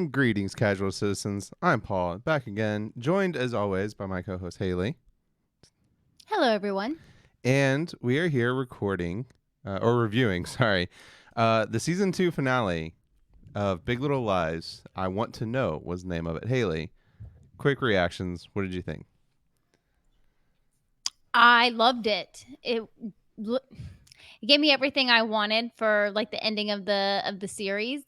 And greetings, casual citizens. I'm Paul, back again, joined as always by my co host Haley. Hello, everyone. And we are here recording, or reviewing, sorry, the season 2 finale of Big Little Lies. I Want to Know was the name of it. Haley, quick reactions. What did you think? I loved it. It gave me everything I wanted for like the ending of the series.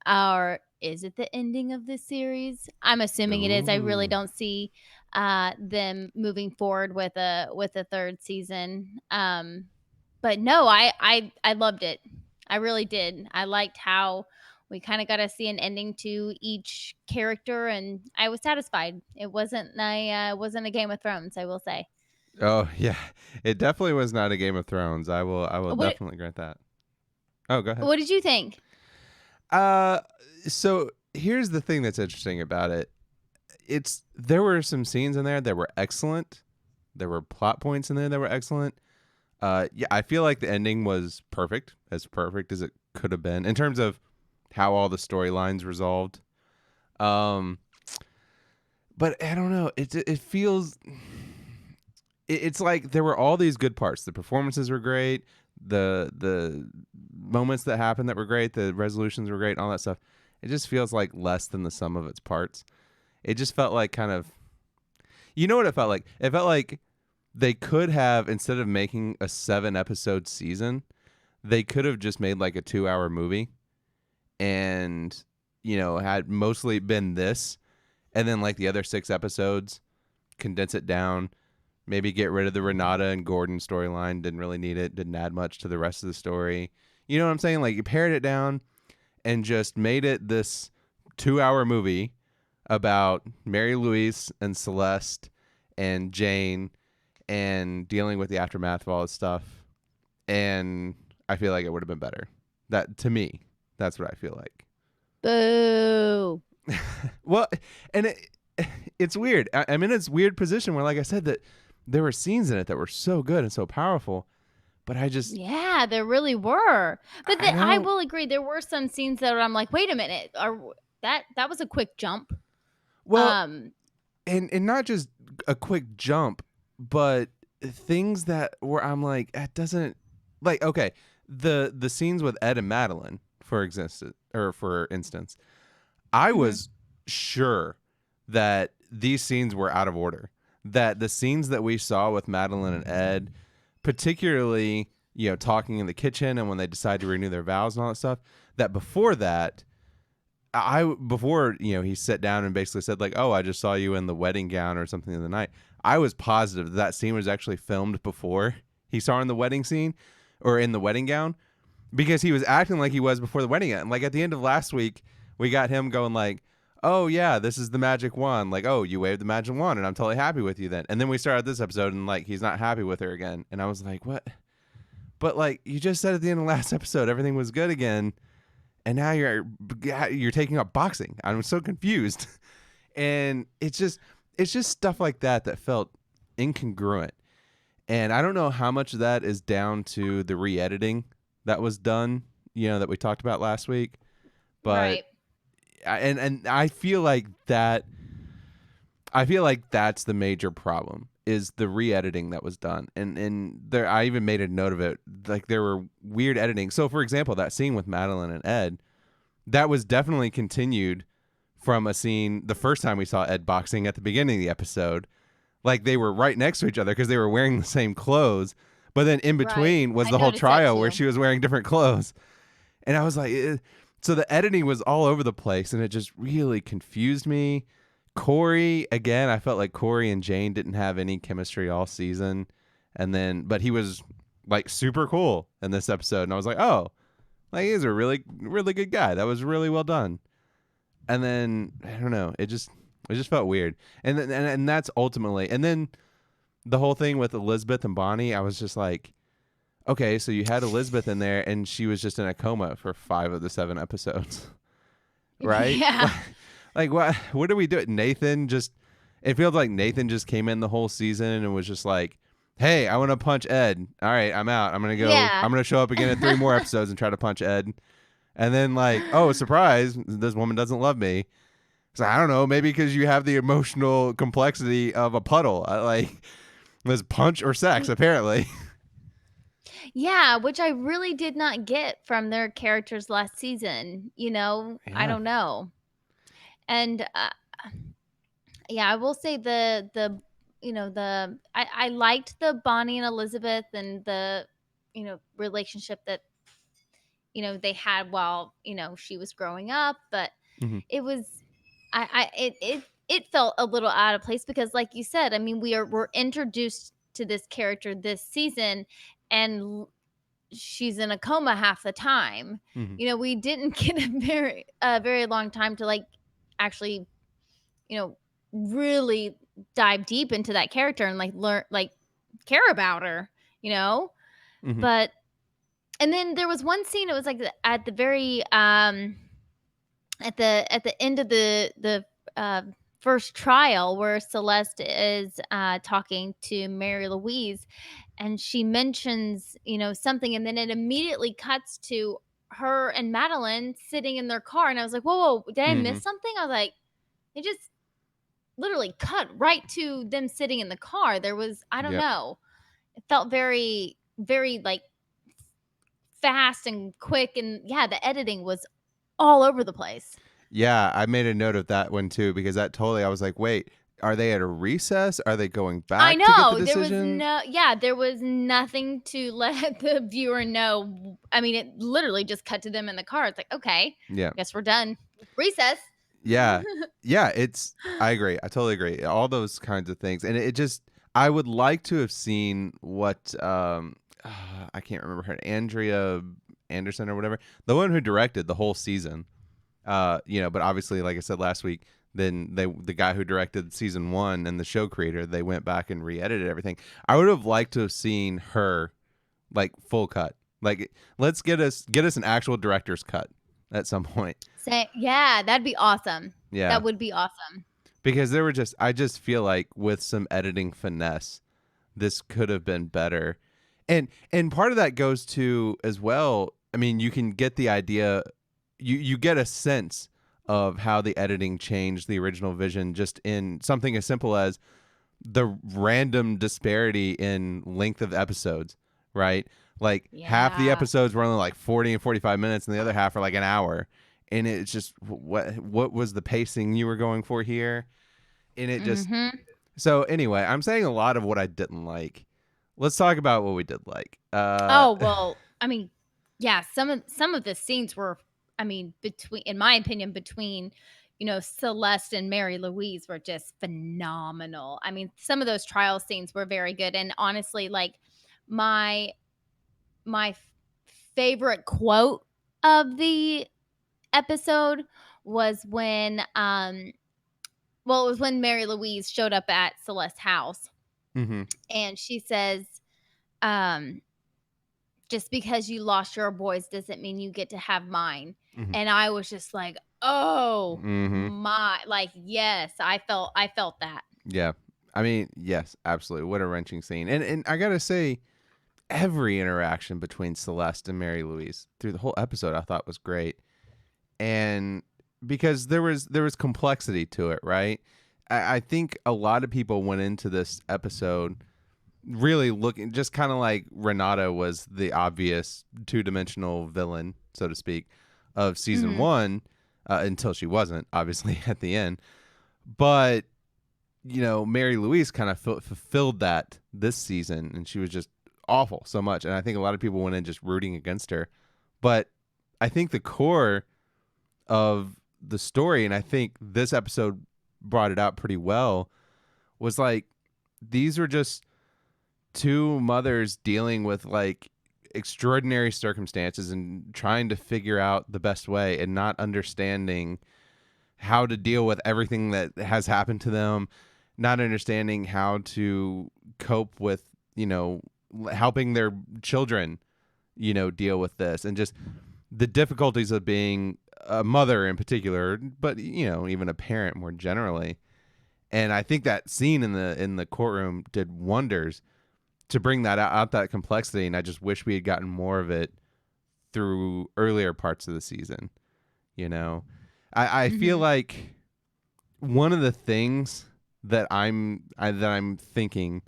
Or is it the ending of the series? I'm assuming it is. I really Ooh. don't see them moving forward with a third season. But no, I loved it. I really did. I liked how we kind of got to see an ending to each character, and I was satisfied. It wasn't a Game of Thrones, I will say. Oh, yeah. It definitely was not a Game of Thrones. I will What definitely grant that. Oh, go ahead. what did you think? Uh, so here's the thing that's interesting about it. There were some scenes in there that were excellent. There were plot points in there that were excellent. Yeah, I feel like the ending was perfect as it could have been in terms of how all the storylines resolved. Um, but I don't know. It feels it's like there were all these good parts. The performances were great. The moments that happened that were great. The resolutions were great. And all that stuff. It just feels like less than the sum of its parts. It just felt like kind of. You know what it felt like? It felt like they could have, instead of making a 7-episode season, they could have just made like a 2-hour movie and, had mostly been this. And then like the other 6 episodes, condense it down, maybe get rid of the Renata and Gordon storyline. Didn't really need it. Didn't add much to the rest of the story. You know what I'm saying? Like you pared it down and just made it this 2-hour movie about Mary Louise and Celeste and Jane and dealing with the aftermath of all this stuff. And I feel like it would have been better. That, to me, that's what I feel like. Boo. Well, and it's weird. I'm in this weird position where, like I said, that there were scenes in it that were so good and so powerful, but Yeah, there really were. But I I don't. will agree, there were some scenes that I'm like, wait a minute, that was a quick jump. Well, Um, and not just a quick jump, but things that where I'm like, it doesn't, like, okay, the scenes with Ed and Madeline, for instance, I mhm. was sure that these scenes were out of order. That the scenes that we saw with Madeline and Ed, particularly, talking in the kitchen and when they decide to renew their vows and all that stuff, that before that, before he sat down and basically said like, "Oh, I just saw you in the wedding gown or something in the night." I was positive that scene was actually filmed before he saw her in the wedding scene or in the wedding gown, because he was acting like he was before the wedding. And like at the end of last week, we got him going like, "Oh yeah, this is the magic wand." Like, "Oh, you waved the magic wand, and I'm totally happy with you then." And then we started this episode, and like he's not happy with her again. And I was like, "What?" But like you just said at the end of last episode, everything was good again, and now you're taking up boxing. I'm so confused, and it's just stuff like that felt incongruent. And I don't know how much of that is down to the re-editing that was done, that we talked about last week. But Right. and I feel like that's the major problem, is the re-editing that was done. And there, I even made a note of it. Like there were weird editing. So for example, that scene with Madeline and Ed, that was definitely continued from a scene the first time we saw Ed boxing at the beginning of the episode. Like they were right next to each other because they were wearing the same clothes. But then in Right. between was I the whole noticed that trial where too. she was wearing different clothes. And I was like, so the editing was all over the place and it just really confused me. Corey, again, I felt like Corey and Jane didn't have any chemistry all season. But he was like super cool in this episode. And I was like, oh, like he's a really, really good guy. That was really well done. And then I don't know, it just felt weird. And that's ultimately, and then the whole thing with Elizabeth and Bonnie, I was just like, okay, so you had Elizabeth in there and she was just in a coma for 5 of the 7 episodes. Right? Yeah. Like what do we do? It feels like Nathan just came in the whole season and was just like, "Hey, I want to punch Ed. All right, I'm out. I'm going to Yeah. show up again in 3 more episodes and try to punch Ed." And then like, oh, surprise, this woman doesn't love me. So I don't know, maybe because you have the emotional complexity of a puddle. Like there's punch or sex, apparently. Yeah, which I really did not get from their characters last season. I Yeah. don't know. And yeah, I will say I liked the Bonnie and Elizabeth and the relationship that they had while she was growing up, but Hmm. it was it felt a little out of place because, like you said, I mean, we're introduced to this character this season, and she's in a coma half the time. Hmm. We didn't get a very long time to like actually you know really dive deep into that character and like learn like care about her, you know Hmm. but and then there was one scene, it was like at the very at the end of the first trial where Celeste is talking to Mary Louise, and she mentions something, and then it immediately cuts to her and Madeline sitting in their car, and I was like, whoa, did I Hmm. miss something? I was like, they just literally cut right to them sitting in the car. There was, I don't Yep. know, it felt very very like fast and quick, and yeah, the editing was all over the place. Yeah, I made a note of that one too because that totally. I was like, wait, are they at a recess? Are they going I back to get the know, decision? there was nothing to let the viewer know. I mean, it literally just cut to them in the car. It's like, "Okay, Yeah. I guess we're done. Recess." Yeah. Yeah, I agree. I totally agree. All those kinds of things. And it just I would like to have seen what I can't remember her, Andrea Anderson or whatever. The one who directed the whole season. But obviously like I said last week, then the guy who directed season 1 and the show creator, they went back and re-edited everything. I would have liked to have seen her like full cut. Like let's get us an actual director's cut at some point. Yeah, that'd be awesome. Yeah. That would be awesome. Because I just feel like with some editing finesse, this could have been better. And part of that goes to as well, I mean, you can get the idea, you get a sense of how the editing changed the original vision just in something as simple as the random disparity in length of episodes, right? Like half the Yeah. episodes were only like 40 and 45 minutes and the other half are like an hour. And it's just what was the pacing you were going for here? And it just Mhm. so anyway, I'm saying a lot of what I didn't like. Let's talk about what we did like. Oh, well, I mean, yeah, some of the scenes were, I mean, between in my opinion, between, Celeste and Mary Louise were just phenomenal. I mean, some of those trial scenes were very good, and honestly, like, my my favorite quote of the episode was when, it was when Mary Louise showed up at Celeste's house, mm-hmm, and she says, um just because you lost your boys doesn't mean you get to have mine. mm-hmm, And I was just like, oh mm-hmm. my, like, yes, I felt that. Yeah. I mean, yes, absolutely. What a wrenching scene. And I gotta say, every interaction between Celeste and Mary Louise through the whole episode I thought was great. And because there was complexity to it, right? I think a lot of people went into this episode really looking just kind of like Renata was the obvious two-dimensional villain, so to speak, of season Mhm. 1 until she wasn't, obviously, at the end. But Mary Louise kind of fulfilled that this season, and she was just awful so much. And I think a lot of people went in just rooting against her. But I think the core of the story, and I think this episode brought it out pretty well, was like these were just two mothers dealing with like extraordinary circumstances and trying to figure out the best way and not understanding how to deal with everything that has happened to them, not understanding how to cope with, helping their children, deal with this and just the difficulties of being a mother in particular, but even a parent more generally. And I think that scene in the courtroom did wonders to bring that out that complexity, and I just wish we had gotten more of it through earlier parts of the season. You know, I feel Mm-hmm. like one of the things that I'm thinking,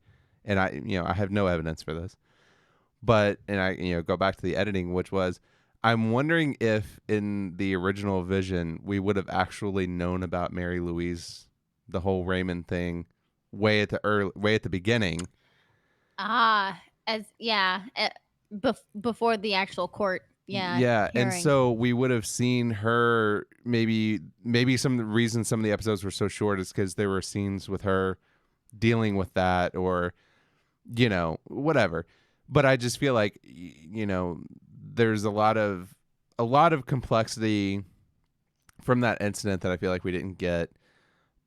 and I have no evidence for this, but and I go back to the editing, which was I'm wondering if in the original vision we would have actually known about Mary Louise, the whole Raymond thing, way at the beginning. Ah, as yeah, before the actual court, yeah, Yeah, and hearing. so we would have seen her maybe some of the reason some of the episodes were so short is because there were scenes with her dealing with that or whatever. But I just feel like there's a lot of complexity from that incident that I feel like we didn't get,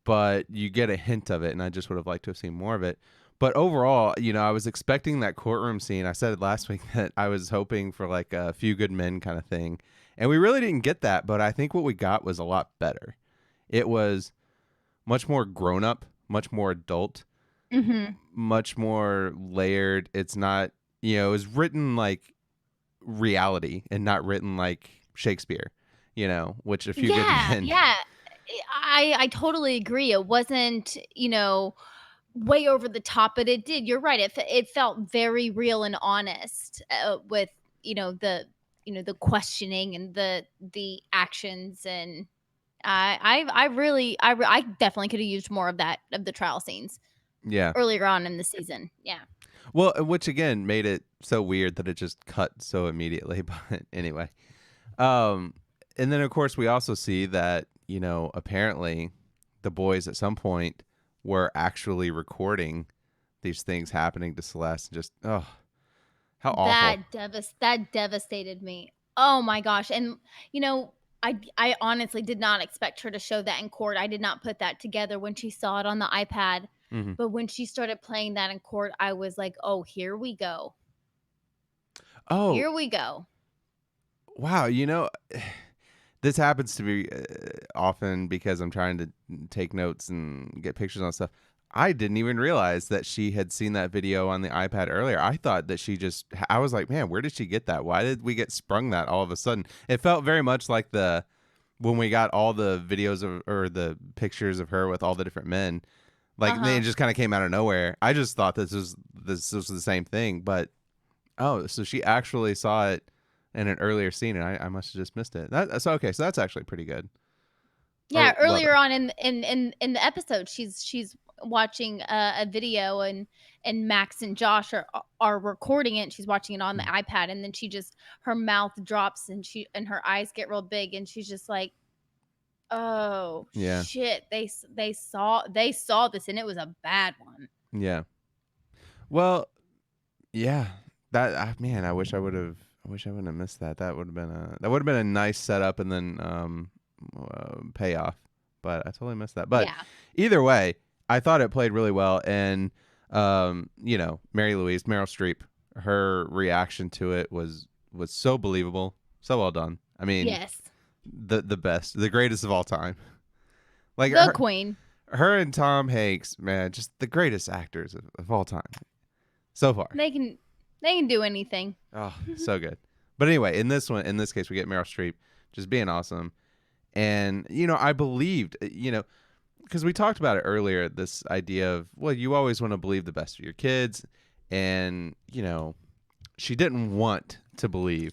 but you get a hint of it, and I just would have liked to have seen more of it. But overall, I was expecting that courtroom scene. I said it last week that I was hoping for like a Few Good Men kind of thing, and we really didn't get that. But I think what we got was a lot better. It was much more grown up, much more adult, Mm-hmm. much more layered. It's not, it was written like reality and not written like Shakespeare, which A Few Good Yeah, Men. yeah. I totally agree. It wasn't, way over the top, but it did. You're right. It felt very real and honest with the questioning and the actions, and I definitely could have used more of that of the trial scenes Yeah. earlier on in the season. Yeah. Well, which again made it so weird that it just cut so immediately. But anyway, um, and then of course we also see that apparently the boys at some point were actually recording these things happening to Celeste. Just how awful. That devastated me. Oh my gosh. And I honestly did not expect her to show that in court. I did not put that together when she saw it on the iPad. Hmm. But when she started playing that in court, I was like, "Oh, here we go. Oh Here we go." wow, this happens to be often because I'm trying to take notes and get pictures on stuff. I didn't even realize that she had seen that video on the iPad earlier. I thought that I was like, man, where did she get that? Why did we get sprung that all of a sudden? It felt very much like when we got all the videos or the pictures of her with all the different men. Like they Uh-huh. just kind of came out of nowhere. I just thought this was the same thing, but oh, so she actually saw it in an earlier scene, and I must have just missed it. That's okay. So that's actually pretty good, or Yeah, well earlier done. on in the episode, she's watching a video, and Max and Josh are recording it. And she's watching it on the Mm. iPad, and then her mouth drops, and her eyes get real big, and she's just like, "Oh Yeah, shit, they saw this, and it was a bad one." yeah. Well, yeah. Man, I wish I would have. I wish I wouldn't have missed that. That would have been a nice setup and then payoff. But I totally missed that. But Yeah. either way, I thought it played really well, and Mary Louise, Meryl Streep, her reaction to it was so believable, so well done. I mean, Yes. the best, the greatest of all time. Like The queen. her and Tom Hanks, man, just the greatest actors of all time so far. They can do anything. Oh, so good. But anyway, in this case, we get Meryl Streep just being awesome, and I believed, because we talked about it earlier, this idea of, well, you always want to believe the best of your kids, and she didn't want to believe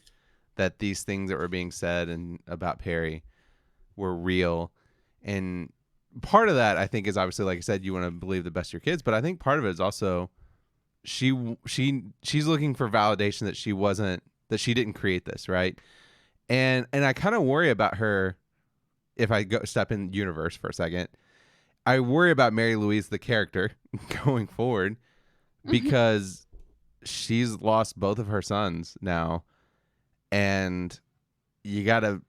that these things that were being said and about Perry were real. And part of that, I think, is obviously, like I said, you want to believe the best of your kids, but I think part of it is also she's looking for validation that she didn't create this, right? And I kind of worry about her. If I go step in universe for a second, I worry about Mary Louise the character going forward because she's lost both of her sons now, and you gotta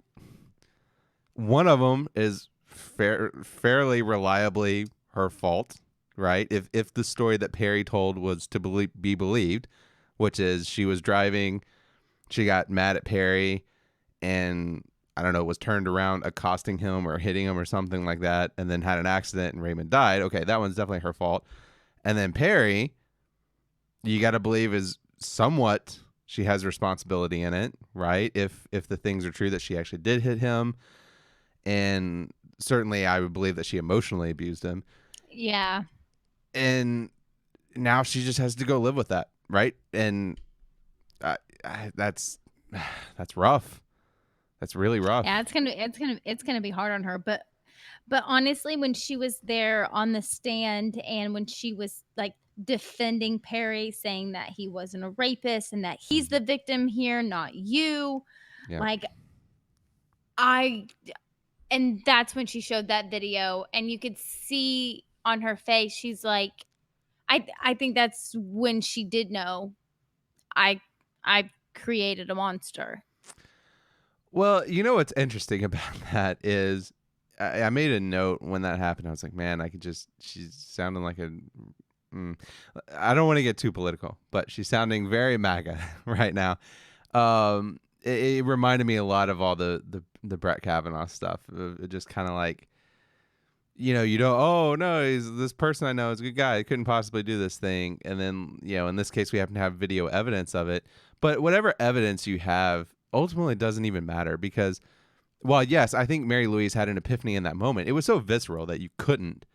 one of them is fairly reliably her fault, right? If the story that Perry told was to be believed, which is she was driving, she got mad at Perry, and I don't know, was turned around accosting him or hitting him or something like that, and then had an accident and Raymond died. Okay, that one's definitely her fault. And then Perry, you got to believe is somewhat She has responsibility in it, right? If the things are true that she actually did hit him, and certainly I would believe that she emotionally abused him. Yeah. And now she just has to go live with that, right? And that's that's rough. That's really Yeah, rough. it's gonna be hard on her. But honestly, when she was there on the stand and when she was like defending Perry, saying that he wasn't a rapist and that he's the victim here, not you, Yeah. like I and that's when she showed that video and you could see on her face she's like I think that's when she did know I I created a monster. Well, you know what's interesting about that is I made a note when that happened. I was like, man, I could just, she's sounding like a, mm, I don't want to get too political, but she's sounding very MAGA right now. It reminded me a lot of all the Brett Kavanaugh stuff. It just kind of like, you don't, oh no, he's this person I know is a good guy. He couldn't possibly do this thing. And then, in this case, we happen to have video evidence of it. But whatever evidence you have ultimately doesn't even matter because, while yes, I think Mary Louise had an epiphany in that moment, it was so visceral that you couldn't.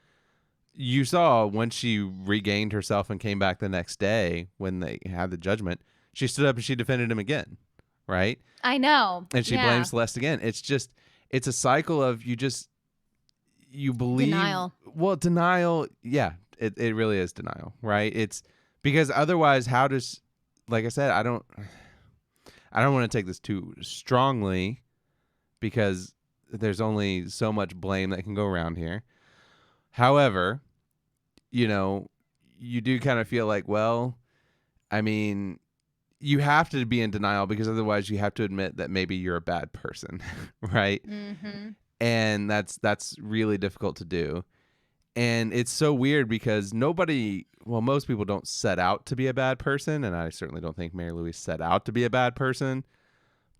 You saw when she regained herself and came back the next day when they had the judgment, she stood up and she defended him again, right? I know. And she Yeah. blames Celeste again. It's a cycle of you believe. Denial. Well, denial, yeah, it really is denial, right? It's because otherwise, how does, like I said, I don't want to take this too strongly because there's only so much blame that can go around here. However, you do kind of feel like, well, I mean, you have to be in denial because otherwise you have to admit that maybe you're a bad person, right? Mhm. And that's really difficult to do. And it's so weird because most people don't set out to be a bad person, and I certainly don't think Mary Louise set out to be a bad person,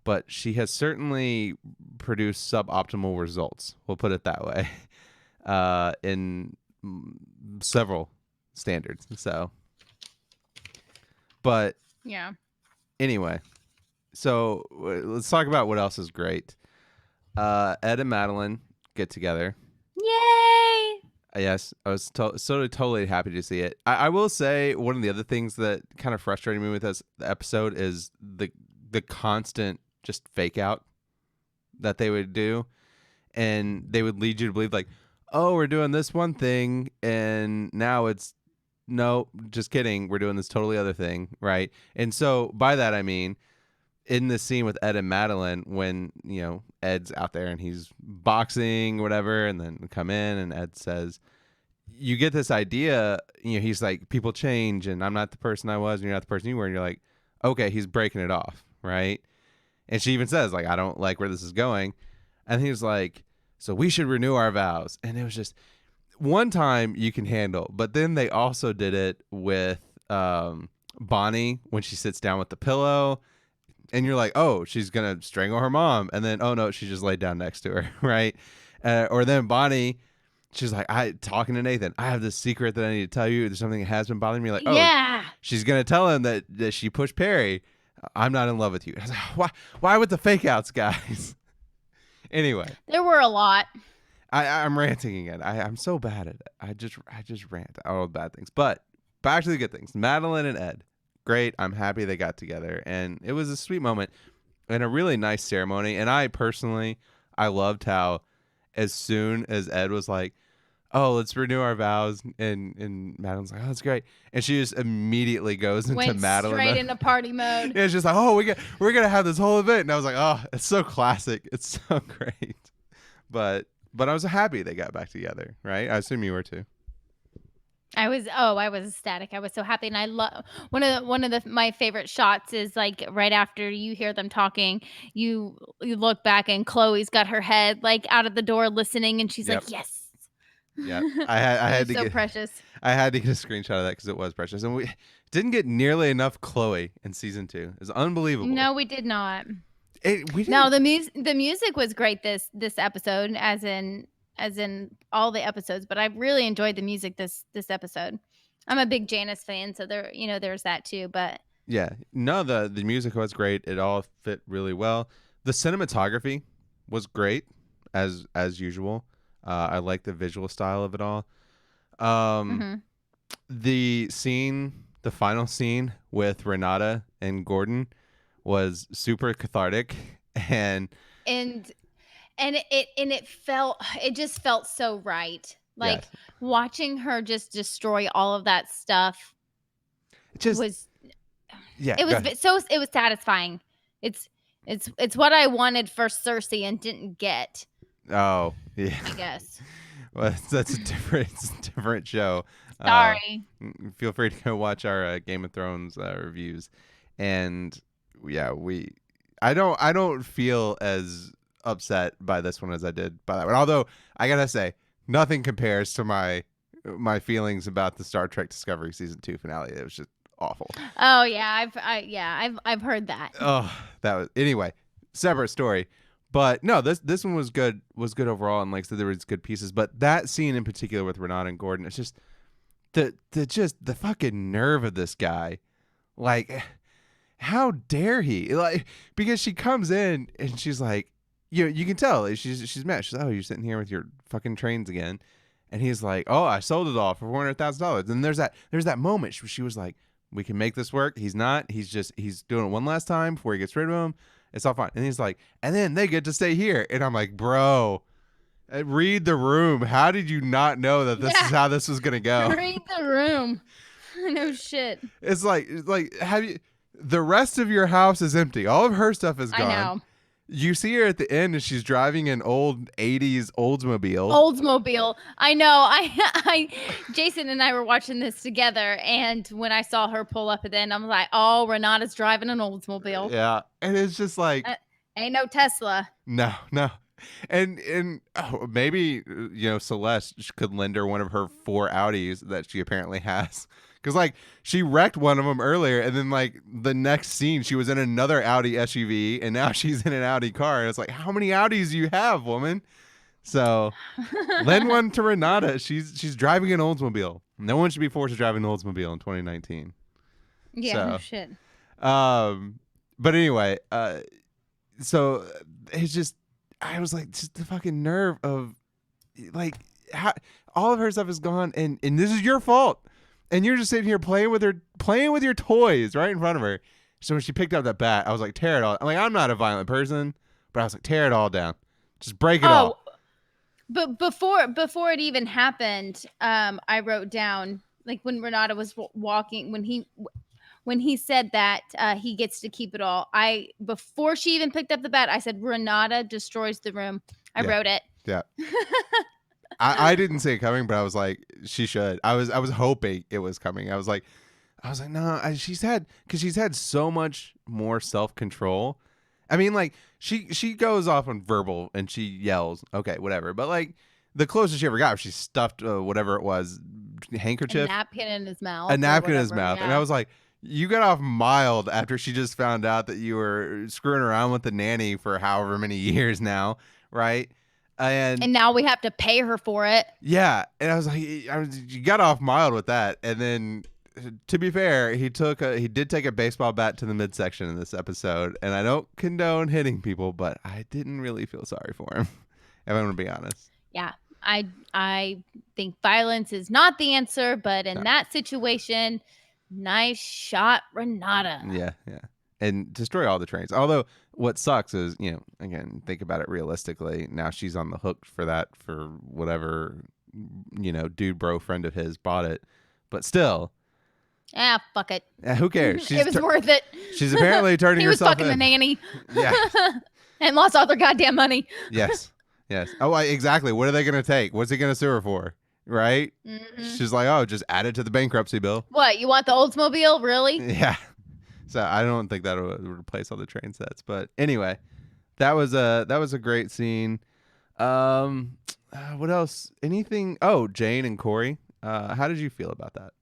but she has certainly produced suboptimal results. We'll put it that way, in several standards. So, but Yeah. anyway, so let's talk about what else is great. Ed and Madeline get together. Yay! Yes, I was totally happy to see it. I will say one of the other things that kind of frustrated me with this episode is the constant just fake out that they would do, and they would lead you to believe like, oh, we're doing this one thing, and now it's no, just kidding, we're doing this totally other thing, right? And so by that I mean, in this scene with Ed and Madeline, when Ed's out there and he's boxing, whatever, and then come in and Ed says, you get this idea, he's like, people change, and I'm not the person I was, and you're not the person you were, and you're like, okay, he's breaking it off, right? And she even says, like, I don't like where this is going, and he's like, so we should renew our vows, and it was just one time you can handle, but then they also did it with Bonnie when she sits down with the pillow. And you're like, oh, she's gonna strangle her mom, and then oh no, she just laid down next to her, right? Or then Bonnie, she's like, talking to Nathan, I have this secret that I need to tell you. There's something that has been bothering me. Like, oh, Yeah. she's gonna tell him that she pushed Perry. I'm not in love with you. I was like, why with the fake outs, guys? Anyway, There were a lot. I'm ranting again. I'm so bad at it. I just rant all the bad things. But back to the good things. Madeline and Ed. Great. I'm happy they got together. And it was a sweet moment and a really nice ceremony. And I loved how as soon as Ed was like, oh, let's renew our vows, and Madeline's like, oh, that's great. And she just immediately goes into Went Madeline. straight into party mode. It's just like, oh, we're gonna have this whole event. And I was like, oh, it's so classic. It's so great. But I was happy they got back together, right? I assume you were too. I was ecstatic. I was so happy, and I love one of my favorite shots is like right after you hear them talking, you look back and Chloe's got her head like out of the door listening, and she's Yep. like, "Yes." Yeah, I had to so get precious. I had to get a screenshot of that because it was precious, and we didn't get nearly enough Chloe in season 2. It's unbelievable. No, we did not. We didn't. No, the music was great this episode, as in all the episodes. But I really enjoyed the music this episode. I'm a big Janice fan, so there's that too. But Yeah. No, the music was great. It all fit really well. The cinematography was great as usual. I like the visual style of it all. Um, Hmm. the final scene with Renata and Gordon was super cathartic, and And it just felt so right. Like yes, watching her just destroy all of that stuff it just was yeah. Go ahead. it was satisfying. It's it's what I wanted for Cersei and didn't get, Oh yeah. I guess. Well, that's a different it's a different show. Uh, Sorry. Feel free to go watch our Game of Thrones reviews, and yeah, I don't feel as upset by this one as I did by that one. Although I gotta say, nothing compares to my feelings about the Star Trek Discovery season 2 finale. It was just awful. Oh yeah, I've heard that. Oh, that was anyway. Separate story, but no, this one was good overall, and like I said, there was good pieces. But that scene in particular with Renata and Gordon, it's just the fucking nerve of this guy. Like, how dare he? Like, because she comes in and she's like, you can tell like, she's mad. She's like, oh, you're sitting here with your fucking trains again, and he's like, oh, I sold it all for $400,000. And there's that moment she was like, we can make this work. He's not. He's doing it one last time before he gets rid of him. It's all fine. And he's like, and then they get to stay here. And I'm like, bro, read the room. How did you not know that this is Yeah. how this was gonna go? Read the room. No shit. It's like have you the rest of your house is empty. All of her stuff is I gone. know. You see her at the end and she's driving an old 80s Oldsmobile. Oldsmobile. I know. I Jason and I were watching this together, and when I saw her pull up at the end, I'm like, oh, Renata's driving an Oldsmobile. Yeah. And it's just like Uh, Ain't no Tesla. no, no. And oh, maybe Celeste could lend her one of her 4 Audis that she apparently has. Cuz like she wrecked one of them earlier and then like the next scene she was in another Audi SUV and now she's in an Audi car and it's like how many Audis do you have, woman? So lend one to Renata. She's driving an Oldsmobile. No one should be forced to drive an Oldsmobile in 2019. Yeah, no So, shit. but anyway, so it's just I was like just the fucking nerve of like how all of her stuff is gone and this is your fault. And you're just sitting here playing with your toys right in front of her. So when she picked up that bat, I was like, tear it all. I'm like, I'm not a violent person, but I was like, tear it all down. Just break it Oh, all. but before it even happened, I wrote down like when Renata was walking when he said that he gets to keep it all. I before she even picked up the bat, I said Renata destroys the room. I Yeah. wrote it. Yeah. I didn't see it coming, but I was like, she should. I was hoping it was coming. I was like, no. She's had so much more self control. I mean, like she goes off on verbal and she yells, okay, whatever. But like the closest she ever got, she stuffed whatever it was, A handkerchief, napkin in his mouth. a or napkin in his whatever, mouth, and yeah. I was like, you got off mild after she just found out that you were screwing around with the nanny for however many years now, right? And now we have to pay her for it. Yeah, and I was like, you got off mild with that, and then to be fair, he did take a baseball bat to the midsection in this episode, and I don't condone hitting people, but I didn't really feel sorry for him, if I'm gonna be honest. Yeah. I think violence is not the answer, but in No. that situation, nice shot, Renata. Yeah, yeah, and destroy all the trains. Although what sucks is, again, think about it realistically. Now she's on the hook for that for whatever, dude, bro, friend of his bought it, but still, Ah, fuck it. who cares? It was worth it. She's apparently turning He was herself fucking the in. nanny. Yeah. And lost all their goddamn money. Yes. Yes. Oh, exactly. What are they going to take? What's he going to sue her for? Right? Mhm. She's like, oh, just add it to the bankruptcy bill. What, you want the Oldsmobile? Really? Yeah. So I don't think that would replace all the train sets. But anyway, that was a great scene. What else? Anything? Oh, Jane and Corey. How did you feel about that?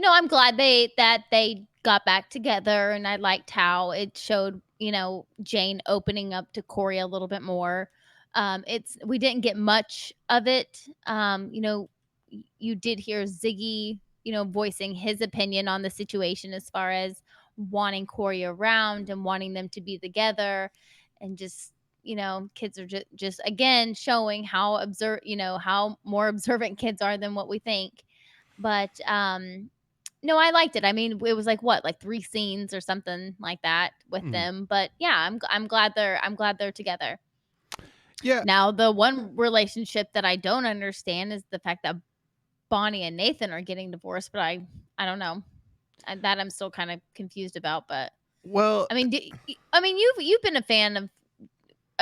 I'm glad they got back together, and I liked how it showed, Jane opening up to Corey a little bit more. We didn't get much of it. You did hear Ziggy, voicing his opinion on the situation as far as wanting Corey around and wanting them to be together, and just kids are just again showing how how more observant kids are than what we think. But no, I liked it. I mean, it was like what, like 3 scenes or something like that with Mhm. them. But yeah, I'm glad they're together. Yeah. Now, the one relationship that I don't understand is the fact that Bonnie and Nathan are getting divorced, but I don't know. That I'm still kind of confused about, but Well, I mean, you've been a fan of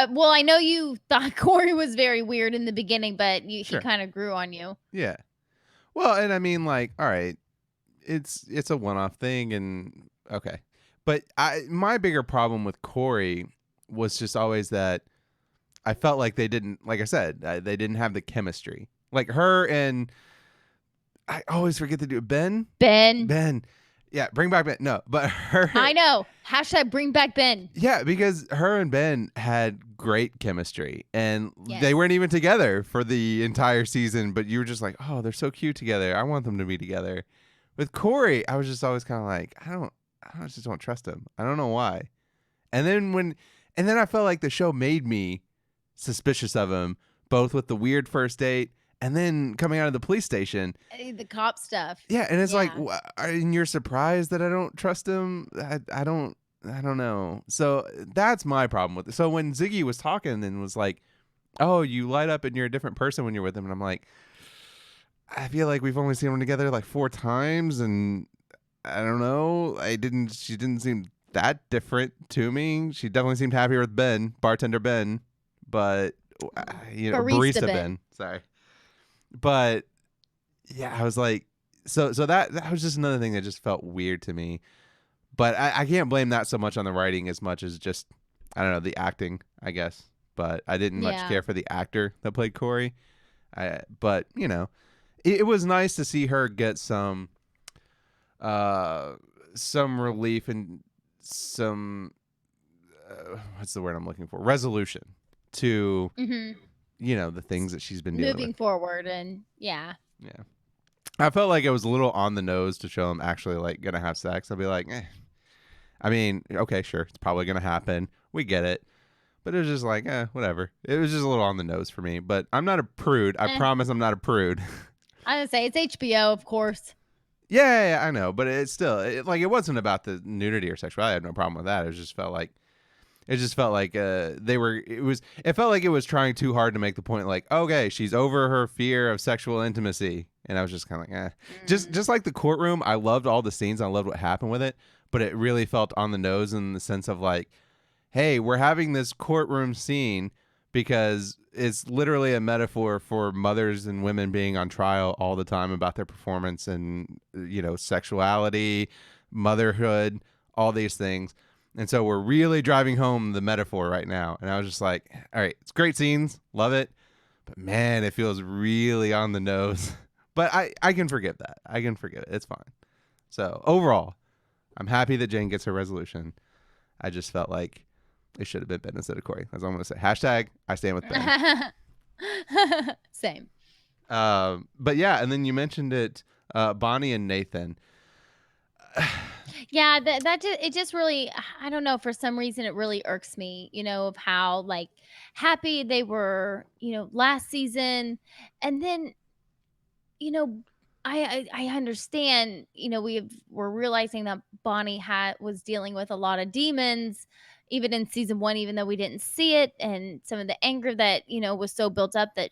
well, I know you thought Corey was very weird in the beginning, but he sure. kind of grew on you. Yeah. Well, and I mean, like, all right, it's a one-off thing, and okay, but my bigger problem with Corey was just always that I felt like they didn't, like I said, they didn't have the chemistry. Like her and I always forget to do Ben. Ben, Ben, yeah, bring back Ben. No, but her, I know. Hashtag bring back Ben. yeah, because her and Ben had great chemistry, and Yes. they weren't even together for the entire season. But you were just like, oh, they're so cute together. I want them to be together. With Corey, I was just always kind of like, I just don't trust him. I don't know why. And then and then I felt like the show made me suspicious of him, both with the weird first date and then coming out of the police station. The cop stuff. Yeah, and it's like, Yeah. and you're surprised that I don't trust him. I don't know. So that's my problem with it. So when Ziggy was talking and was like, "Oh, you light up and you're a different person when you're with him," and I'm like, I feel like we've only seen them together like 4 times, and I don't know. She didn't seem that different to me. She definitely seemed happier with Ben, bartender Ben, but Barista barista Ben. Ben. Sorry, but yeah, I was like, so that was just another thing that just felt weird to me. But I can't blame that so much on the writing as much as just I don't know the acting, I guess. But I didn't much Yeah. care for the actor that played Corey. But it was nice to see her get some relief and some what's the word I'm looking for, resolution to Hmm. the things that she's been dealing with. Moving forward, and yeah. Yeah, I felt like it was a little on the nose to show him actually like gonna have sex. I'll be like, I mean, okay, sure, it's probably gonna happen. We get it. But it was just like, whatever. It was just a little on the nose for me. But I'm not a prude. I Eh, promise I'm not a prude. I would say it's HBO, of course. Yeah, I know. But it's still, like, it wasn't about the nudity or sexuality. I had no problem with that. It just felt like it felt like it was trying too hard to make the point like, okay, she's over her fear of sexual intimacy. And I was just kind of like, eh. Just like the courtroom, I loved all the scenes. I loved what happened with it. But it really felt on the nose in the sense of like, hey, we're having this courtroom scene because it's literally a metaphor for mothers and women being on trial all the time about their performance and sexuality, motherhood, all these things. And so we're really driving home the metaphor right now. And I was just like, all right, it's great scenes, love it, but man, it feels really on the nose. But I can forgive that. I can forgive it. It's fine. So overall, I'm happy that Jane gets her resolution. I just felt like it should have been Ben instead of Corey. That's all I'm going to say. Hashtag I stand with Ben. Same. But yeah, and then you mentioned it, Bonnie and Nathan. Yeah, that just it just really, I don't know, for some reason it really irks me, of how like happy they were, last season. And then, you know, I understand, we're realizing that Bonnie was dealing with a lot of demons even in season 1, even though we didn't see it, and some of the anger that, was so built up that,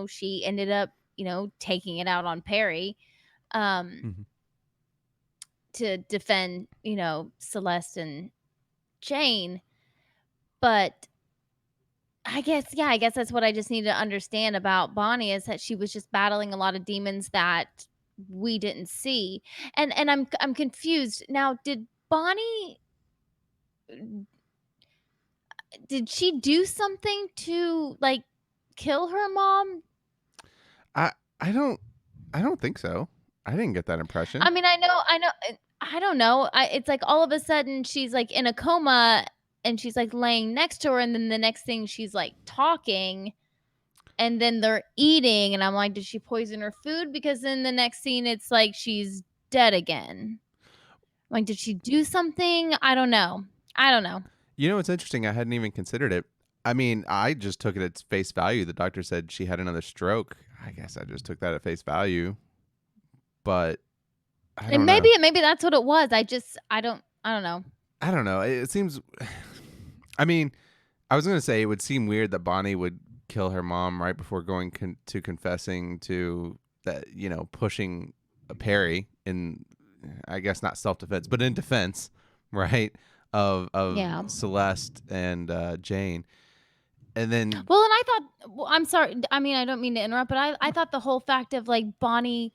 she ended up, taking it out on Perry. Um Mhm. to defend, Celeste and Jane. But I guess that's what I just need to understand about Bonnie, is that she was just battling a lot of demons that we didn't see. And I'm confused. Now, did she do something to like kill her mom? I I don't I don't think so. I didn't get that impression. I mean, I know, I don't know. It's like all of a sudden she's like in a coma and she's like laying next to her, and then the next thing she's like talking. and then they're eating, and I'm like, did she poison her food? Because in the next scene, it's like she's dead again. Like, did she do something? I don't know. You know what's interesting? I hadn't even considered it. I mean, I just took it at face value. The doctor said she had another stroke. I guess I just took that at face value. But I And don't know. maybe that's what it was. I don't know. I don't know. It seems. I mean, I was gonna say it would seem weird that Bonnie would kill her mom right before going to confessing to that. Pushing Perry in, I guess not self defense, but in defense, right? Of Yeah. Celeste and Jane, and then Well, and I thought, well, I'm sorry. I mean, I don't mean to interrupt, but I thought the whole fact of like Bonnie,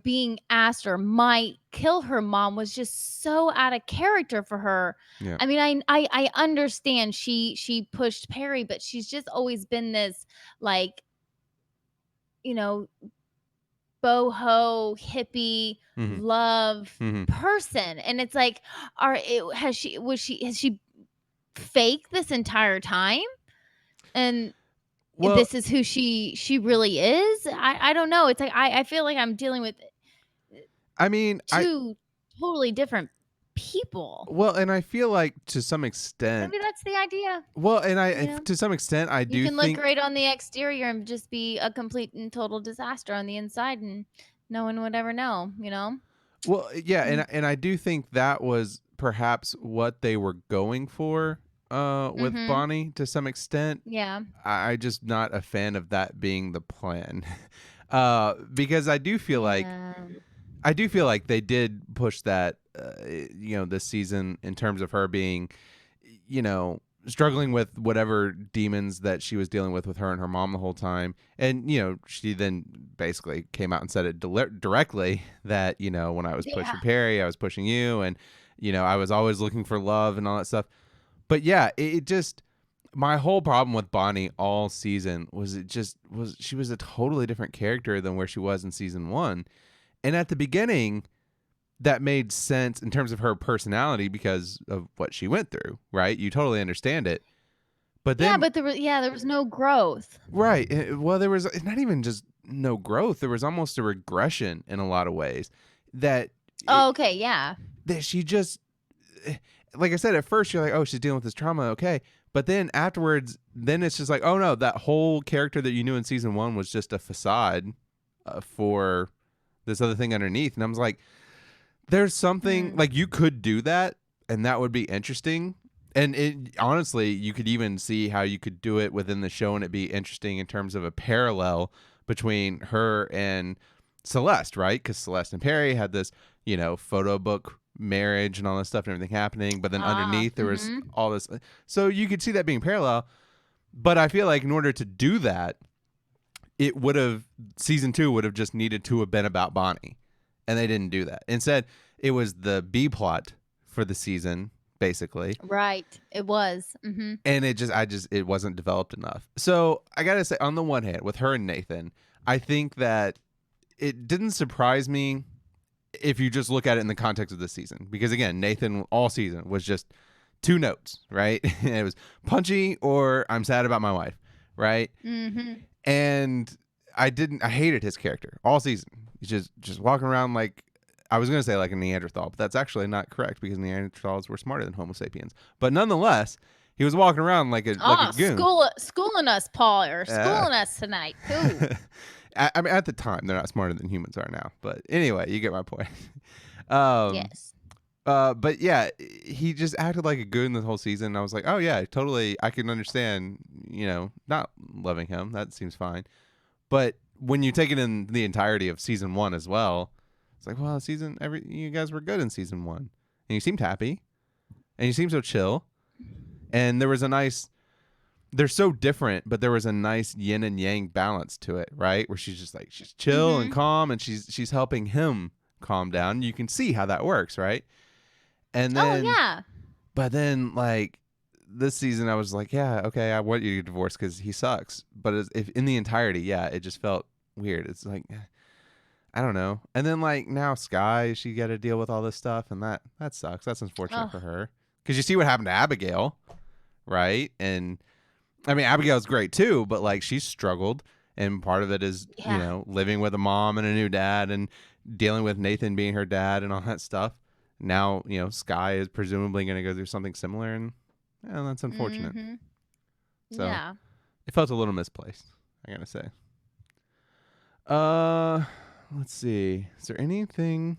being asked or might kill her mom was just so out of character for her. yeah, I mean, I understand she pushed Perry, but she's just always been this like, you know, boho hippie hmm love hmm person, and it's like, has she fake this entire time? And well, this is who she really is? I don't know. It's like I feel like I'm dealing with I mean, two totally different people. and I feel like to some extent, Maybe that's the idea. well, and You know, to some extent, I you do can look think. great on the exterior and just be a complete and total disaster on the inside, and no one would ever know. Well, yeah, Mm. and I do think that was perhaps what they were going for with Mhm. Bonnie to some extent. Yeah. I just not a fan of that being the plan. Because Yeah. I do feel like they did push that this season in terms of her being you know struggling with whatever demons that she was dealing with her and her mom the whole time. And she then basically came out and said it directly that when I was Yeah. pushing Perry, I was pushing you, and I was always looking for love and all that stuff. But yeah, it just, my whole problem with Bonnie all season was it just was she was a totally different character than where she was in season 1. And at the beginning, that made sense in terms of her personality because of what she went through, right? You totally understand it. But Yeah, then, but there was no growth. right, well, there was not even just no growth, there was almost a regression in a lot of ways that it, Oh, okay, yeah. that she just, like I said, at first you're like, oh, she's dealing with this trauma, okay. But then afterwards, then it's just like, oh no, that whole character that you knew in season 1 was just a facade for this other thing underneath. And I was like, there's something Hmm. like you could do that, and that would be interesting. And honestly, you could even see how you could do it within the show, and it'd be interesting in terms of a parallel between her and Celeste, right? Because Celeste and Perry had this, photo book marriage and all this stuff and everything happening, but then Ah, underneath there was mhm. all this. So you could see that being parallel. But I feel like in order to do that, it would have season 2 would have just needed to have been about Bonnie, and they didn't do that. Instead, it was the B plot for the season basically, Right. It was. Mhm. and it wasn't developed enough. So I gotta say, on the one hand, with her and Nathan, I think that it didn't surprise me if you just look at it in the context of the season, because again, Nathan all season was just two notes, right? It was punchy or I'm sad about my wife, right? Mhm. And I hated his character all season. He's just walking around like, I was gonna say like a Neanderthal, but that's actually not correct because Neanderthals were smarter than Homo sapiens. But nonetheless, he was walking around like a Oh, goon. schooling us, Paul, or Uh, schooling us tonight. Cool. I mean, at the time, they're not smarter than humans are now. But anyway, you get my point. um, Yes. but yeah, he just acted like a goon the whole season. And I was like, oh yeah, totally. I can understand, not loving him. That seems fine. But when you take it in the entirety of season 1 as well, it's like, well, you guys were good in season 1, and you seemed happy, and you seemed so chill, and there was a nice. They're so different, but there was a nice yin and yang balance to it, right? Where she's just like she's chill and Mhm. calm, and she's helping him calm down. You can see how that works, right? And Oh, then, yeah. but then like this season, I was like, yeah, okay, I want you to get divorced because he sucks. But if in the entirety, yeah, it just felt weird. It's like, I don't know. And then like now Sky, she got to deal with all this stuff, and that sucks. That's unfortunate Oh, for her because you see what happened to Abigail, right? And I mean, Abigail's great too, but like she's struggled, and part of it is Yeah. living with a mom and a new dad, and dealing with Nathan being her dad and all that stuff. Now Sky is presumably going to go through something similar, and that's unfortunate. Mm-hmm. So Yeah. it felt a little misplaced, I gotta say. Uh, let's see. Is there anything?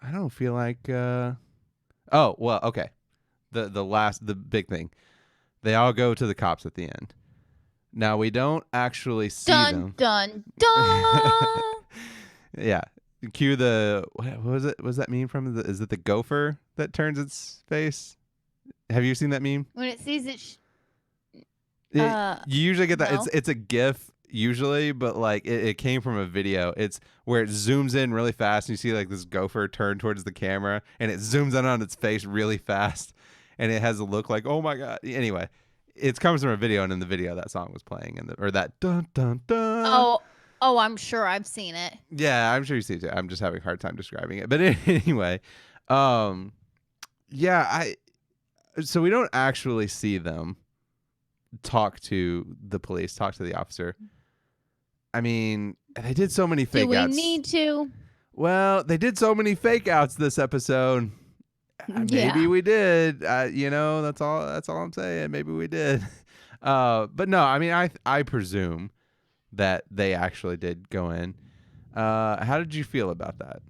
I don't feel like. Oh well, okay. The big thing. They all go to the cops at the end. Now we don't actually see Dun them. dun dun. Yeah. Cue the what was it? Was that meme from? Is it the gopher that turns its face? Have you seen that meme? When it sees it, You usually get that. no. It's a GIF usually, but like it came from a video. It's where it zooms in really fast, and you see like this gopher turn towards the camera, and it zooms in on its face really fast, and it has a look like, oh my god. Anyway, it comes from a video, and in the video that song was playing, or that dun dun dun. Oh, I'm sure I've seen it. Yeah, I'm sure you see it too. I'm just having a hard time describing it. But anyway, yeah, so we don't actually see them talk to the police, talk to the officer. I mean, they did so many fake Do we outs. need to? Well, they did so many fake outs this episode. Yeah. Maybe we did. That's all I'm saying. Maybe we did. But no, I mean, I presume that they actually did go in. How did you feel about that?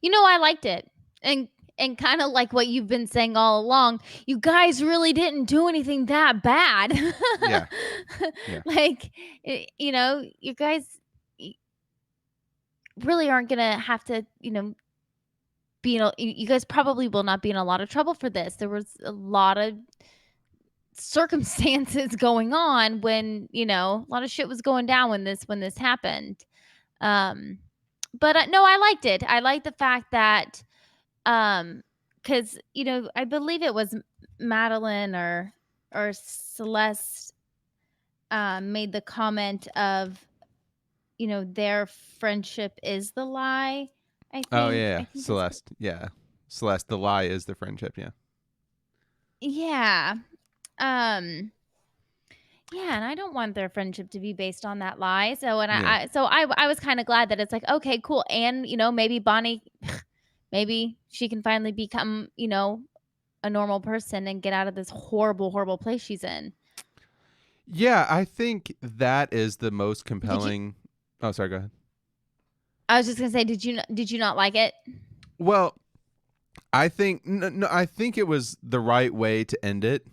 I liked it. And kind of like what you've been saying all along, you guys really didn't do anything that bad. Yeah. Yeah. Like, you guys really aren't going to have to, you guys probably will not be in a lot of trouble for this. There was a lot of circumstances going on when, a lot of shit was going down when this happened. But no, I liked it. I liked the fact that because I believe it was Madeline or Celeste made the comment of their friendship is the lie. I think. Oh yeah, I think Celeste. Yeah, Celeste. The lie is the friendship. Yeah. Yeah. Yeah, and I don't want their friendship to be based on that lie. So, and I was kind of glad that it's like, okay, cool, and maybe Bonnie, maybe she can finally become a normal person and get out of this horrible, horrible place she's in. Yeah, I think that is the most compelling. Oh, sorry. Go ahead. I was just gonna say, did you not like it? Well, I think I think it was the right way to end it.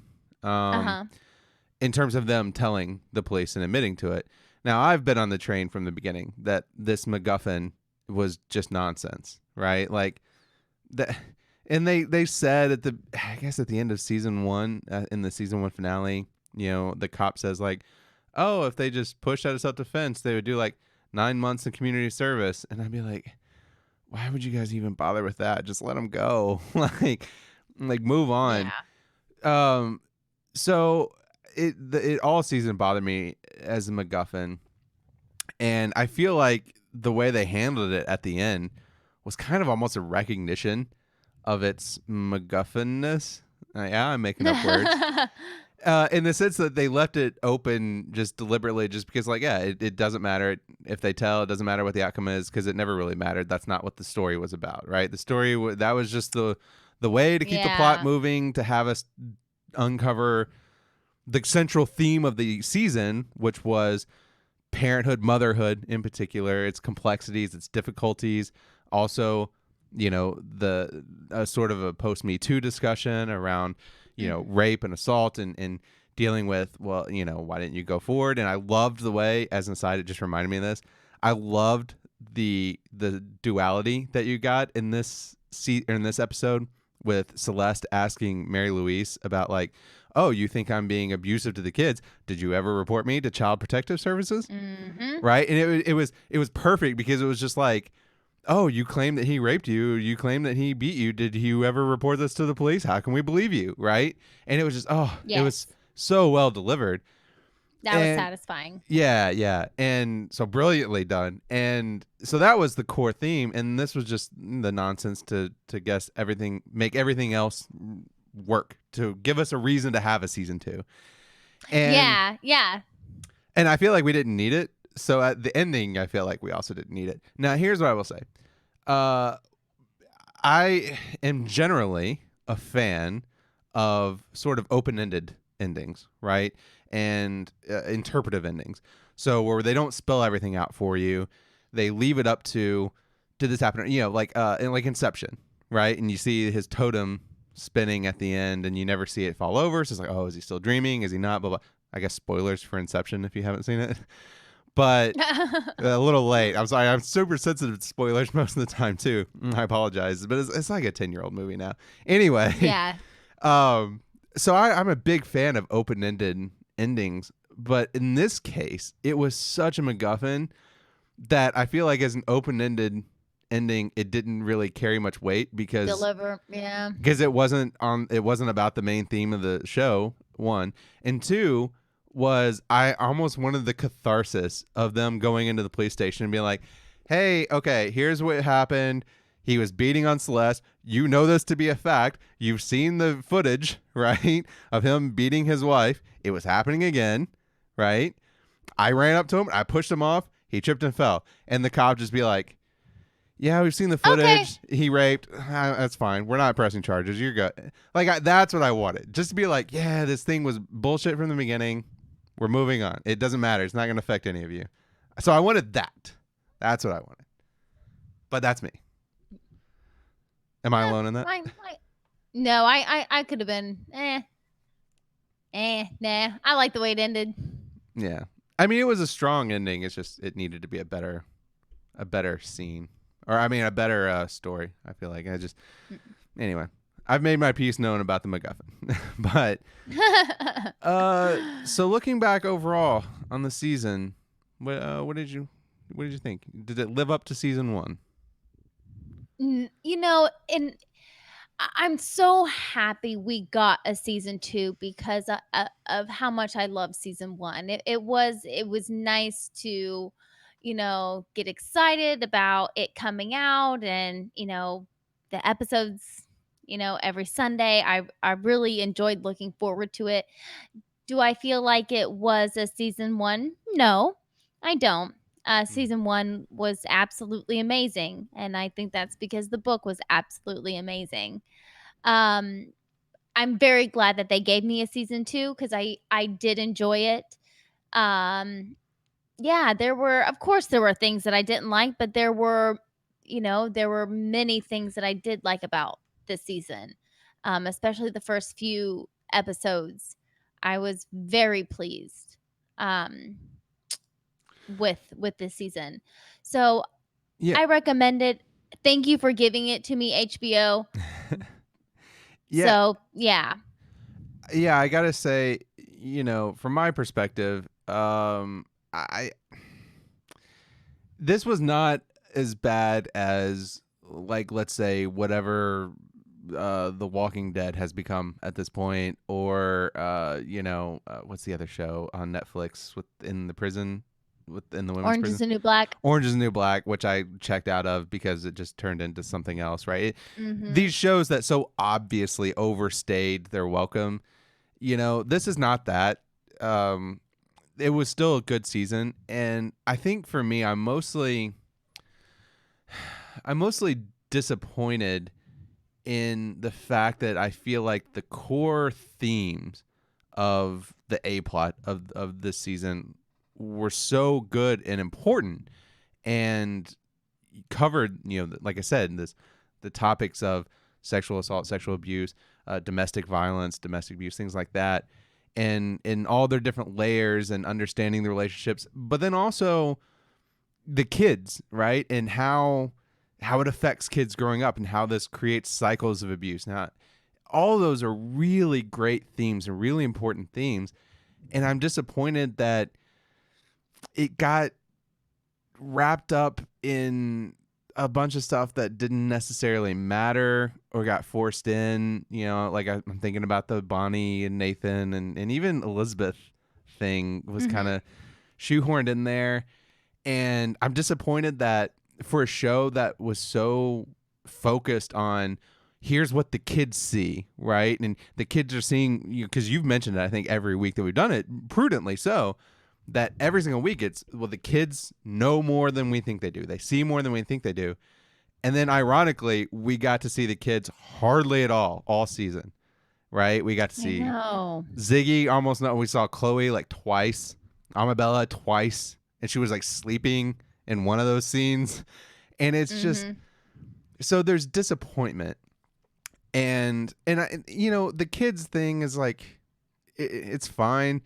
In terms of them telling the police and admitting to it. Now, I've been on the train from the beginning that this MacGuffin was just nonsense, right? Like that, and they said at the end of season 1, in the season 1 finale, the cop says like, oh, if they just pushed out of self-defense, they would do like 9 months in community service, and I'd be like, why would you guys even bother with that? Just let them go, like move on. Yeah. So. It all season bothered me as a MacGuffin, and I feel like the way they handled it at the end was kind of almost a recognition of its MacGuffinness. Yeah, I'm making up words. In the sense that they left it open just deliberately, just because, like, yeah, it doesn't matter if they tell. It doesn't matter what the outcome is, because it never really mattered. That's not what the story was about, right? The story that was just the way to keep the plot moving, to have us uncover the central theme of the season, which was parenthood, motherhood in particular, its complexities, its difficulties. Also, the sort of a post-Me Too discussion around, rape and assault and dealing with, well, why didn't you go forward? And I loved the way, as an aside, it just reminded me of this. I loved the duality that you got in this episode with Celeste asking Mary Louise about like, oh, you think I'm being abusive to the kids? Did you ever report me to Child Protective Services? Mm-hmm. Right? And it was perfect, because it was just like, oh, you claim that he raped you. You claim that he beat you. Did you ever report this to the police? How can we believe you? Right? And it was just, It was so well delivered. That was satisfying. Yeah. And so brilliantly done. And so that was the core theme. And this was just the nonsense to guess everything, make everything else work, to give us a reason to have a season 2. And Yeah. and I feel like we didn't need it. So at the ending, I feel like we also didn't need it. Now, here's what I will say. I am generally a fan of sort of open-ended endings, right? And interpretive endings. So where they don't spell everything out for you, they leave it up to, did this happen? Like Inception, right? And you see his totem spinning at the end, and you never see it fall over. So it's like, oh, is he still dreaming? Is he not? Blah blah. I guess spoilers for Inception if you haven't seen it. But a little late. I'm sorry. I'm super sensitive to spoilers most of the time too. I apologize, but it's like a 10-year-old movie now. Anyway, Yeah. So I'm a big fan of open-ended endings, but in this case, it was such a MacGuffin that I feel like as an open-ended ending, it didn't really carry much weight because Yeah. it wasn't about the main theme of the show. 1 and 2 was I almost wanted the catharsis of them going into the police station and being like, hey, okay, here's what happened. He was beating on Celeste. You know this to be a fact. You've seen the footage, right, of him beating his wife. It was happening again, right? I ran up to him. I pushed him off. He tripped and fell. And the cop just be like, yeah, we've seen the footage. Okay. He raped. That's fine. We're not pressing charges. You're good. Like, that's what I wanted. Just to be like, yeah, this thing was bullshit from the beginning. We're moving on. It doesn't matter. It's not going to affect any of you. So I wanted that. That's what I wanted. But that's me. Am I alone in that? No, I could have been nah. I like the way it ended. Yeah. I mean, it was a strong ending. It's just it needed to be a better scene. Or I mean a better story. I feel like anyway. I've made my piece known about the MacGuffin. But so looking back overall on the season, what did you think? Did it live up to season 1? And I'm so happy we got a season 2 because of how much I love season 1. It was nice to, get excited about it coming out and, the episodes, every Sunday. I really enjoyed looking forward to it. Do I feel like it was a season 1? No, I don't. Season 1 was absolutely amazing, and I think that's because the book was absolutely amazing. I'm very glad that they gave me a season 2 because I did enjoy it. Yeah, there were things that I didn't like, but there were many things that I did like about this season, especially the first few episodes. I was very pleased with this season. So yeah. I recommend it. Thank you for giving it to me, HBO. Yeah. So, yeah. Yeah, I got to say, from my perspective, this was not as bad as, like, let's say whatever The Walking Dead has become at this point, or what's the other show on Netflix within the prison, within the women's Orange prison? is the New Black. Orange is the New Black, which I checked out of because it just turned into something else, right? Mm-hmm. These shows that so obviously overstayed their welcome, this is not that. It was still a good season, and I think for me, I'm mostly disappointed in the fact that I feel like the core themes of the A plot of this season were so good and important and covered, like I said, the topics of sexual assault, sexual abuse, domestic violence, domestic abuse, things like that, and in all their different layers and understanding the relationships, but then also the kids, right? And how it affects kids growing up and how this creates cycles of abuse. Now, all of those are really great themes and really important themes. And I'm disappointed that it got wrapped up in a bunch of stuff that didn't necessarily matter or got forced in, like I'm thinking about the Bonnie and Nathan and even Elizabeth thing was kind of shoehorned in there. And I'm disappointed that for a show that was so focused on here's what the kids see, right? And the kids are seeing, because you've mentioned it, I think, every week that we've done it, prudently so, that every single week it's, well, the kids know more than we think they do. They see more than we think they do. And then ironically, we got to see the kids hardly at all season, right? We got to I see know. Ziggy almost not. We saw Chloe like twice, Amabella twice, and she was like sleeping in one of those scenes. And it's just, so there's disappointment. And the kids thing is like, it's fine.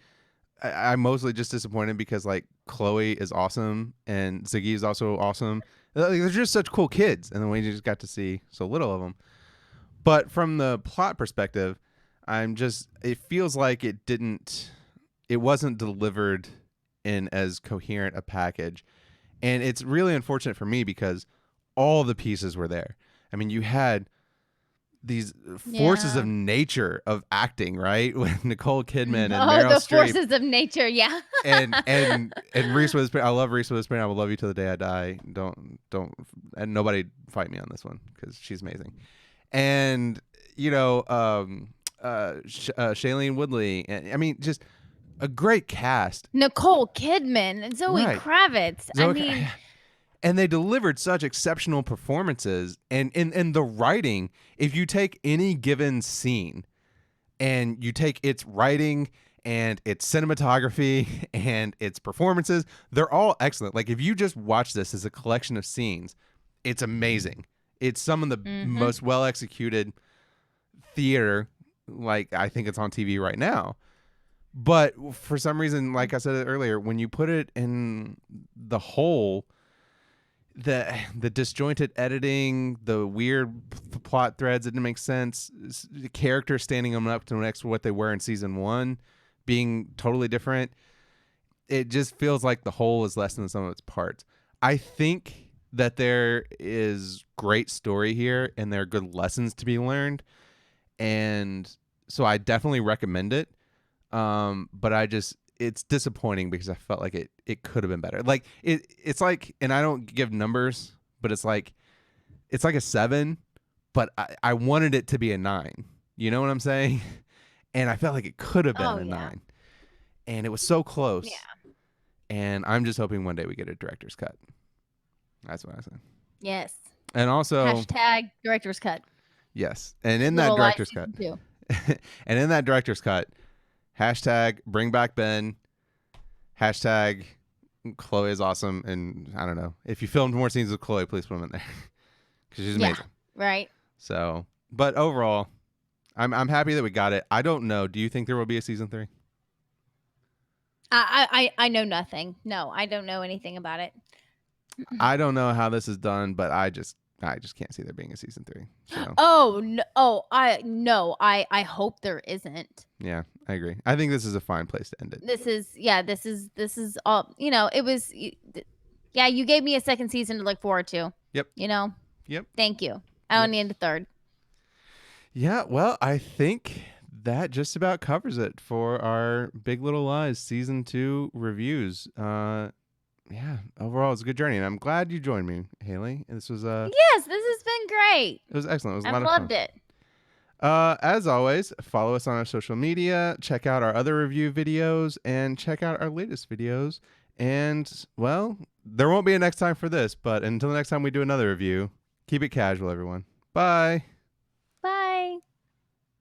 I'm mostly just disappointed because like Chloe is awesome and Ziggy is also awesome. Like, they're just such cool kids, and then we just got to see so little of them. But from the plot perspective, it feels like it wasn't delivered in as coherent a package. And it's really unfortunate for me because all the pieces were there. I mean, you had these forces of nature of acting, right? With Nicole Kidman and Meryl the Streep. Forces of nature, yeah. and Reese Witherspoon. I love Reese Witherspoon. I will love you till the day I die. Don't and nobody fight me on this one because she's amazing. And Shailene Woodley. And I mean, just a great cast. Nicole Kidman and Zoe Kravitz. I mean, and they delivered such exceptional performances. And in the writing, if you take any given scene and you take its writing and its cinematography and its performances, they're all excellent. Like, if you just watch this as a collection of scenes, it's amazing. It's some of the most well executed theater, like I think it's on TV right now. But for some reason, like I said earlier, when you put it in the whole, the disjointed editing, the weird plot threads that didn't make sense, the characters standing them up to next to what they were in season 1 being totally different, it just feels like the whole is less than the sum of its parts. I think that there is great story here and there are good lessons to be learned, and so I definitely recommend it. But it's disappointing because I felt like it could have been better. Like it's like, and I don't give numbers, but it's like a 7, but I wanted it to be a 9. You know what I'm saying? And I felt like it could have been 9, and it was so close. Yeah. And I'm just hoping one day we get a director's cut. That's what I said. Yes. And also # director's cut. Yes, and in that director's cut, and in that director's cut. # bring back Ben. # Chloe is awesome. And I don't know. If you filmed more scenes with Chloe, please put them in there. Because she's amazing. Yeah, right. So, but overall, I'm happy that we got it. I don't know. Do you think there will be a season 3? I know nothing. No, I don't know anything about it. I don't know how this is done, but I just can't see there being a season 3. So. Oh no! I hope there isn't. Yeah, I agree. I think this is a fine place to end it. This is all. It was. Yeah, you gave me a second season to look forward to. Yep. Yep. Thank you. I don't need a third. Yeah. Well, I think that just about covers it for our Big Little Lies season 2 reviews. Yeah, overall it's a good journey, and I'm glad you joined me, Haley. This was yes, this has been great. It was excellent. It was a lot of fun. fun. Loved it. As always, follow us on our social media, check out our other review videos, and check out our latest videos. And well, there won't be a next time for this, but until the next time we do another review, keep it casual, everyone. Bye.